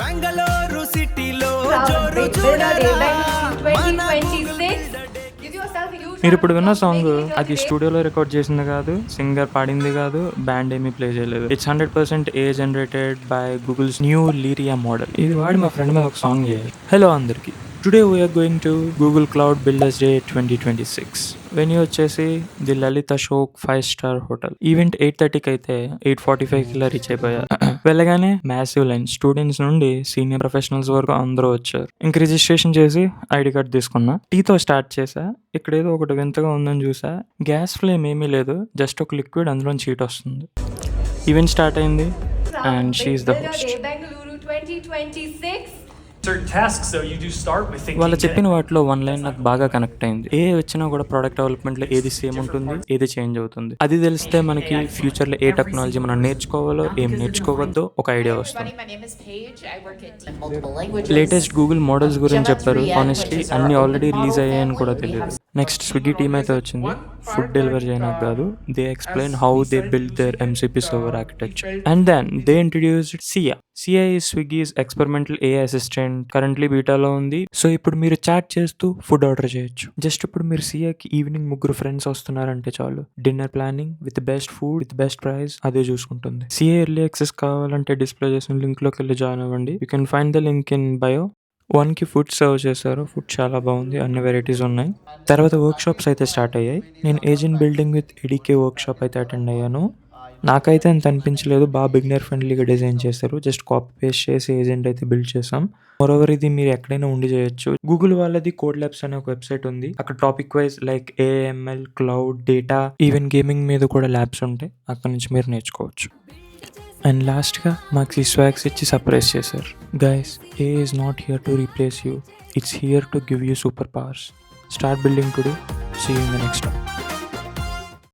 బెంగళూరు సిటీలో జోరు చూడరా 2026. మీరు ఇప్పుడు విన్న సాంగ్ అది స్టూడియోలో రికార్డ్ చేసింది కాదు, సింగర్ పాడింది కాదు, బ్యాండ్ ఏమీ ప్లే చేయలేదు. It's 100% a generated by Google's new Lyria model. ఇది వాడి మా ఫ్రెండ్ మీద ఒక సాంగ్ చేయాలి. హలో అందరికి, today we are going to Google cloud builders day 2026. Venue వచ్చేసి the Lalit Ashok 5-star hotel. Event 8:30కి అయితే 8:45 కి రీచ్ అయిపోయా. వెళ్ళగానే మ్యాసివ్ లైన్, స్టూడెంట్స్ నుండి సీనియర్ ప్రొఫెషనల్స్ వరకు అందరూ వచ్చారు. ఇంక రిజిస్ట్రేషన్ చేసి ఐడి కార్డ్ తీసుకున్నా. టీతో స్టార్ట్ చేసా. ఇక్కడ ఏదో ఒకటి వింతగా ఉందని చూసా. గ్యాస్ ఫ్లేమ్ ఏమీ లేదు, జస్ట్ ఒక లిక్విడ్, అందులో హీట్ వస్తుంది. ఈవెంట్ స్టార్ట్ అయింది and she is the host. వాళ్ళు చెప్పిన వాటిలో వన్ లైన్ నాకు బాగా కనెక్ట్ అయింది. ఏ వచ్చినా కూడా ప్రొడక్ట్ డెవలప్మెంట్ లో ఏది సేమ్ ఉంటుంది, ఏది చేంజ్ అవుతుంది. అది తెలిస్తే మనకి ఫ్యూచర్ లో ఏ టెక్నాలజీ మనం నేర్చుకోవాలో, ఏం నేర్చుకోవద్దో ఒక ఐడియా వస్తుంది. లేటెస్ట్ గూగుల్ మోడల్స్ గురించి చెప్పారు. ఆనెస్ట్లీ అన్ని ఆల్రెడీ రిలీజ్ అయ్యాయని కూడా తెలియదు. నెక్స్ట్ స్విగ్గీ టీమ్ అయితే వచ్చింది. ఫుడ్ డెలివరీ చేయడానికి కాదు, they explain how they build their MCP server architecture. And then they introduced Sia. Sia is Swiggy's experimental AI assistant. Currently బీటాలో ఉంది. సో ఇప్పుడు మీరు చాట్ చేస్తూ ఫుడ్ ఆర్డర్ చేయొచ్చు. జస్ట్ ఇప్పుడు మీరు సియాకి ఈవినింగ్ 3 ఫ్రెండ్స్ వస్తున్నారంటే చాలు, dinner planning with best food with best price అదే చూసుకుంటుంది. సిఏ ఎర్లీ యాక్సెస్ కావాలంటే డిస్ప్లే చేసిన లింక్ లోకి వెళ్ళి జాయిన్ అవ్వండి. You can find the link in bio. 1కి ఫుడ్ సర్వ్ చేశారు. ఫుడ్ చాలా బాగుంది, అన్ని వెరైటీస్ ఉన్నాయి. తర్వాత వర్క్ షాప్స్ అయితే స్టార్ట్ అయ్యాయి. నేను agent building with ADK workshop అయితే అటెండ్ అయ్యాను. నాకైతే అంత అనిపించలేదు, బాగా బిగినర్ ఫ్రెండ్లీగా డిజైన్ చేశారు. జస్ట్ కాపీ పేస్ట్ చేసి ఏజెంట్ అయితే బిల్డ్ చేసాం. మోరోవర్ ఇది మీరు ఎక్కడైనా ఉండి చేయొచ్చు. గూగుల్ వాళ్ళది కోడ్ ల్యాబ్స్ అనే ఒక వెబ్సైట్ ఉంది. అక్కడ topic wise like AML, cloud, data, even gaming మీద కూడా ల్యాబ్స్ ఉంటాయి. అక్కడ నుంచి మీరు నేర్చుకోవచ్చు. అండ్ లాస్ట్గా మాకు ఈ స్వాగ్స్ ఇచ్చి సర్ప్రైజ్ చేశారు. Guys, AI is not here to replace you, it's here to give you super powers. Start building today. See you in the next one.